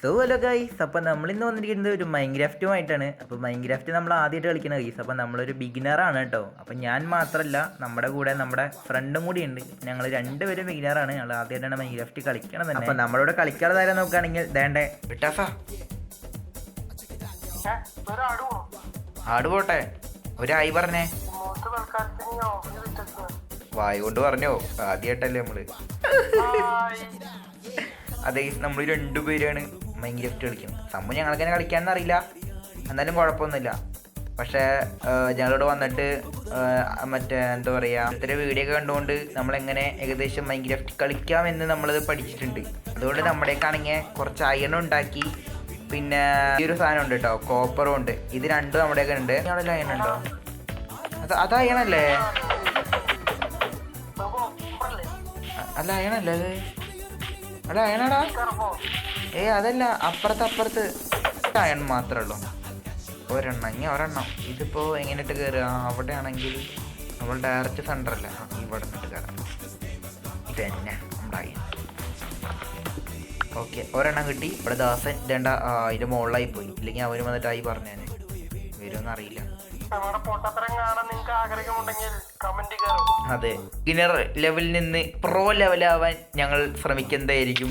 So hello guys, അപ്പോൾ നമ്മളിന്ന് വന്നിരിക്കുന്നത് ഒരു മൈൻക്രാഫ്റ്റുമായിട്ടാണ്. അപ്പോൾ മൈൻക്രാഫ്റ്റ് നമ്മൾ ആദ്യമായിട്ട് കളിക്കുന്ന ഗൈസ്. അപ്പോൾ നമ്മളൊരു ബിഗിനറാണ് കേട്ടോ. അപ്പോൾ ഞാൻ മാത്രമല്ല, നമ്മുടെ കൂടെ നമ്മുടെ ഫ്രണ്ടും കൂടി ഉണ്ട്. ഞങ്ങൾ രണ്ടുപേരും ബിഗിനറാണ്. ഞങ്ങൾ ആദ്യമായിട്ടാണ് മൈൻക്രാഫ്റ്റ് കളിക്കണം തന്നെ. അപ്പോൾ നമ്മളോട് കളിക്കാതെ തരാൻ നോക്കുകയാണെങ്കിൽ ദേണ്ടേ വിട്ടാസാ ആട് പോട്ടെ. ഒരായി പറഞ്ഞേ, വായ കൊണ്ട് പറഞ്ഞോ, ആദ്യമായിട്ടല്ലേ നമ്മള്. അതെ, നമ്മൾ രണ്ടുപേരാണ് മൈൻക്രാഫ്റ്റ് കളിക്കുന്നത്. സംഭവം ഞങ്ങൾക്കങ്ങനെ കളിക്കാനൊന്നും അറിയില്ല, എന്നാലും കുഴപ്പമൊന്നുമില്ല. പക്ഷേ ഞങ്ങളോട് വന്നിട്ട് മറ്റേ എന്താ പറയുക, ഇത്ര വീഡിയോ ഒക്കെ കണ്ടുകൊണ്ട് നമ്മളെങ്ങനെ ഏകദേശം മൈൻക്രാഫ്റ്റ് കളിക്കാമെന്ന് നമ്മളത് പഠിച്ചിട്ടുണ്ട്. അതുകൊണ്ട് നമ്മുടെയൊക്കെയാണെങ്കിൽ കുറച്ച് അയൺ ഉണ്ടാക്കി, പിന്നെ ഈ ഒരു സാധനം ഉണ്ട് കേട്ടോ, കോപ്പറും ഉണ്ട്. ഇത് രണ്ടും നമ്മുടെയൊക്കെ ഉണ്ട്. അവിടെ അയൺ ഉണ്ടോ? അത് അയണല്ലേ? അല്ല അയണല്ലേ അത്? അല്ല അയണടാ. അതല്ല, അപ്പുറത്ത് അയൺ മാത്രമേ ഉള്ളൂ. ഒരെണ്ണം ഇനി ഒരെണ്ണം. ഇതിപ്പോൾ എങ്ങനെയിട്ട് കയറുക? അവിടെ ആണെങ്കിൽ നമ്മൾ ഡയറക്റ്റ് സെൻറ്ററല്ല, ഇവിടെ നിന്നിട്ട് കയറാം. ഇതന്നെ നമ്മുടെ അയൺ. ഓക്കെ, ഒരെണ്ണം കിട്ടി. ഇവിടെ ദാസൻ രണ്ട അതിൻ്റെ മുകളിലായി പോയി. ഇല്ലെങ്കിൽ അവന് വന്നിട്ടായി പറഞ്ഞു ഞാൻ വരുമെന്ന് അറിയില്ല. അതെ, ബിഗിനർ ലെവലിൽ നിന്ന് പ്രോ ലെവലാവാൻ ഞങ്ങൾ ശ്രമിക്കുന്നതായിരിക്കും.